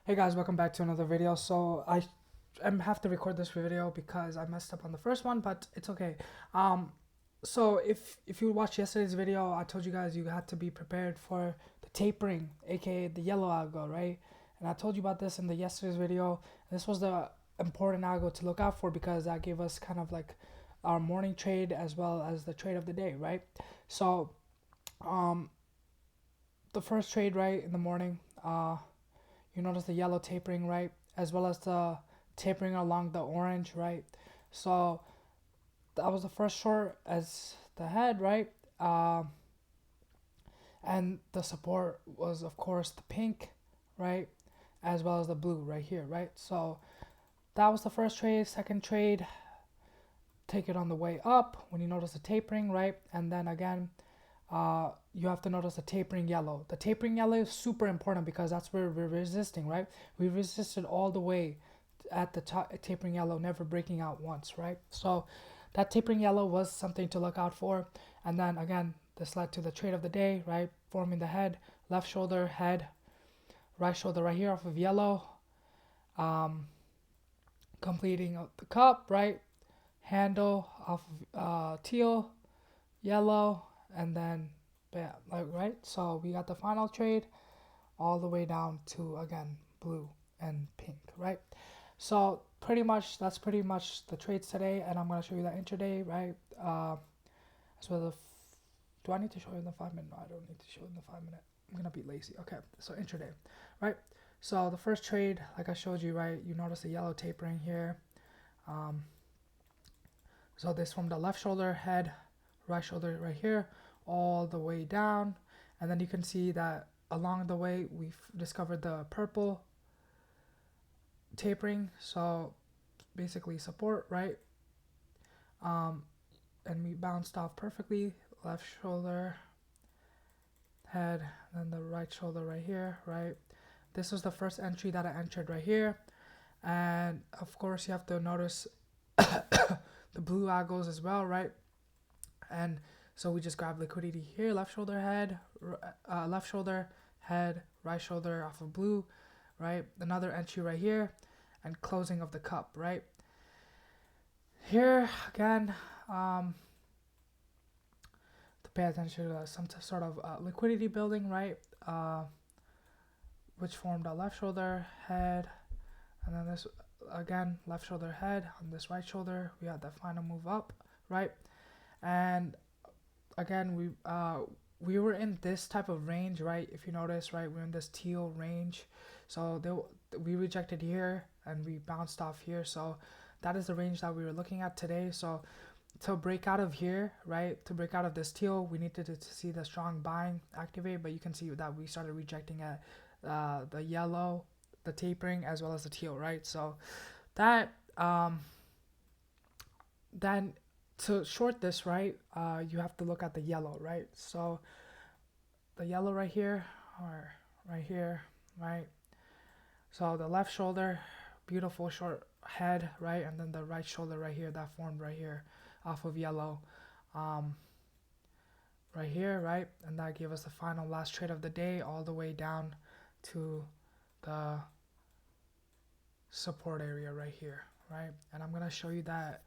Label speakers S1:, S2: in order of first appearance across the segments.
S1: Hey guys, welcome back to another video. So I have to record this video because I messed up on the first one, but it's okay. Um, so if you watched yesterday's video, I told you guys you had to be prepared for the tapering, aka the yellow algo, right? And I told you about this in the yesterday's video. This was the important algo to look out for because that gave us kind of like our morning trade as well as the trade of the day, right? So um, the first trade, right, in the morning, you notice the yellow tapering, right, as well as the tapering along the orange, right? So that was the first short as the head, right? And the support was of course the pink, right, as well as the blue right here, right? So that was the first trade. Second trade, take it on the way up when you notice the tapering, right? And then again, you have to notice the tapering yellow. The tapering yellow is super important because that's where we're resisting, right? We resisted all the way at the tapering yellow, never breaking out once, right? So that tapering yellow was something to look out for. And then again, this led to the trade of the day, right? Forming the head, left shoulder, head, right shoulder right here off of yellow, completing the cup, right? Handle off of teal, yellow, and then bam, like right. So we got the final trade all the way down to again blue and pink, right? So pretty much that's pretty much the trades today, and I'm gonna show you that intraday, right? As well as do I need to show you in the 5 minute? No, I don't need to show you in the 5 minute. I'm gonna be lazy. Okay, so intraday, right? So the first trade, like I showed you, right? You notice the yellow tapering here. So this from the left shoulder, head, right shoulder right here, all the way down. And then you can see that along the way, we've discovered the purple tapering. So basically support, right? And we bounced off perfectly. Left shoulder, head, then the right shoulder right here, right? This was the first entry that I entered right here. And of course, you have to notice the blue algos as well, right? And so we just grab liquidity here, left shoulder, head, left shoulder, head, right shoulder off of blue, right? Another entry right here, and closing of the cup, right? Here again, to pay attention to some sort of liquidity building, right? Which formed a left shoulder, head, and then this again left shoulder, head. On this right shoulder, we had the final move up, right? And again, we were in this type of range, right? If you notice, right, we're in this teal range. So we rejected here and we bounced off here. So that is the range that we were looking at today. So to break out of here, right, to break out of this teal, we needed to see the strong buying activate. But you can see that we started rejecting at the yellow, the tapering, as well as the teal, right? So that then to short this, right, you have to look at the yellow, right? So the yellow right here or right here, right? So the left shoulder, beautiful short head, right? And then the right shoulder right here that formed right here off of yellow, right here, right? And that gave us the final last trade of the day all the way down to the support area right here, right? And I'm gonna show you that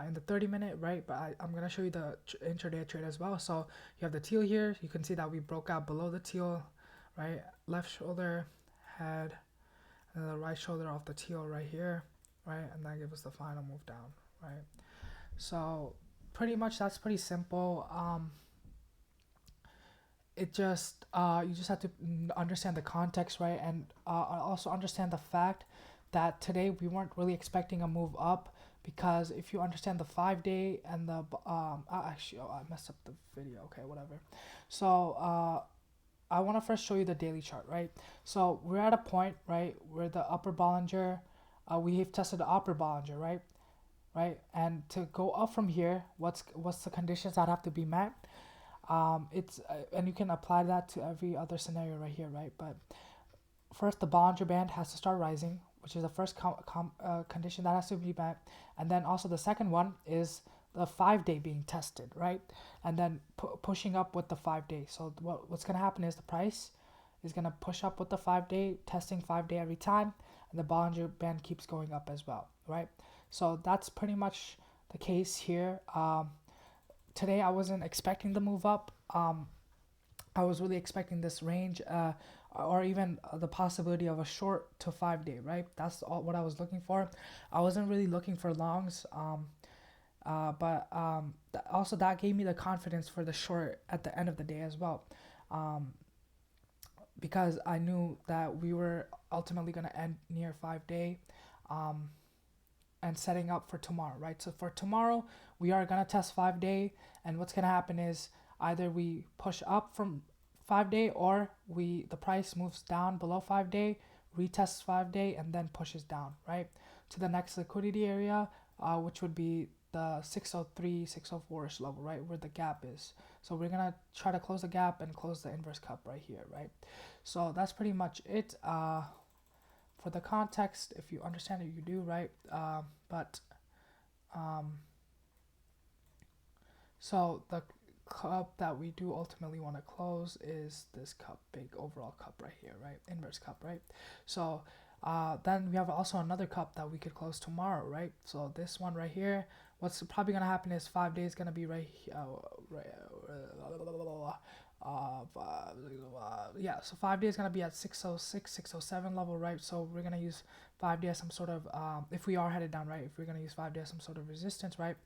S1: in the 30-minute, right? But I'm going to show you the intraday trade as well. So you have the teal here. You can see that we broke out below the teal, right? Left shoulder, head, and the right shoulder off the teal right here, right? And that gives us the final move down, right? So pretty much that's pretty simple. It just you just have to understand the context, right? And also understand the fact that today we weren't really expecting a move up, because if you understand the 5 day and the actually, I messed up the video. Okay, whatever. So I want to first show you the daily chart, right? So we're at a point, right, where the upper Bollinger, we have tested the upper Bollinger, right? And to go up from here, what's the conditions that have to be met? It's and you can apply that to every other scenario right here, right? But first, the Bollinger Band has to start rising, which is the first condition that has to be met. And then also the second one is the 5 day being tested, right? And then pushing up with the 5 day. So what's going to happen is the price is going to push up with the 5-day, testing 5-day every time, and the Bollinger Band keeps going up as well, right? So that's pretty much the case here. Today I wasn't expecting the move up. I was really expecting this range, or even the possibility of a short to 5-day, right? That's all what I was looking for. I wasn't really looking for longs, but also that gave me the confidence for the short at the end of the day as well, because I knew that we were ultimately going to end near 5-day, and setting up for tomorrow, right? So for tomorrow, we are going to test 5-day, and what's going to happen is either we push up from 5-day, or the price moves down below 5-day, retests 5-day, and then pushes down, right, to the next liquidity area, which would be the 603, 604-ish level, right, where the gap is. So we're gonna try to close the gap and close the inverse cup right here, right? So that's pretty much it. For the context, if you understand it, you do, right? So the cup that we do ultimately want to close is this cup, big overall cup right here, right? Inverse cup, right? So then we have also another cup that we could close tomorrow, right? So this one right here, what's probably going to happen is 5 days going to be right here, yeah, so 5 days going to be at 606, 607 level, right? So we're going to use 5 days some sort of, if we are headed down, right, if we're going to use 5 days some sort of resistance, right,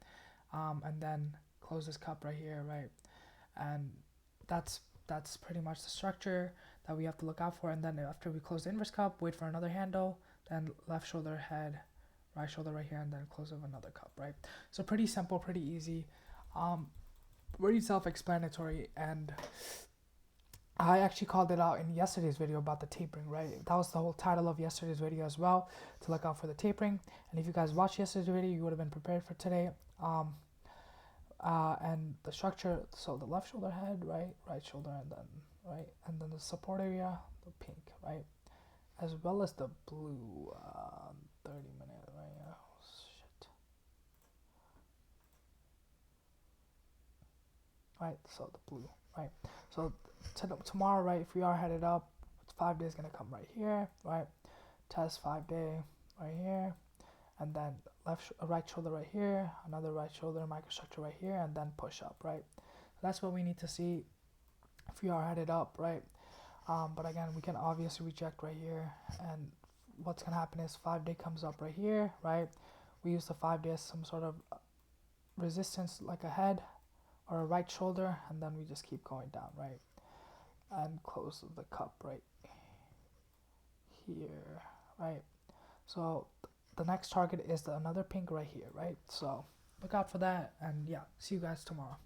S1: and then close this cup right here, right? And that's pretty much the structure that we have to look out for. And then after we close the inverse cup, wait for another handle, then left shoulder head, right shoulder right here, and then close with another cup, right? So pretty simple, pretty easy, pretty self-explanatory. And I actually called it out in yesterday's video about the tapering, right? That was the whole title of yesterday's video as well, to look out for the tapering. And if you guys watched yesterday's video, you would have been prepared for today. And the structure, so the left shoulder head, right shoulder, and then the support area, the pink, right, as well as the blue, 30-minute, right, oh, shit, right, so the blue, right, so tomorrow, right, if we are headed up, 5 days gonna come right here, right, test 5-day right here, and then right shoulder right here, another right shoulder microstructure right here, and then push up, right? That's what we need to see if we are headed up, right? But again, we can obviously reject right here, and what's gonna happen is 5-day comes up right here, right? We use the 5 days some sort of resistance, like a head or a right shoulder, and then we just keep going down, right? And close the cup right here, right? So the next target is another pink right here, right? So look out for that, and yeah, see you guys tomorrow.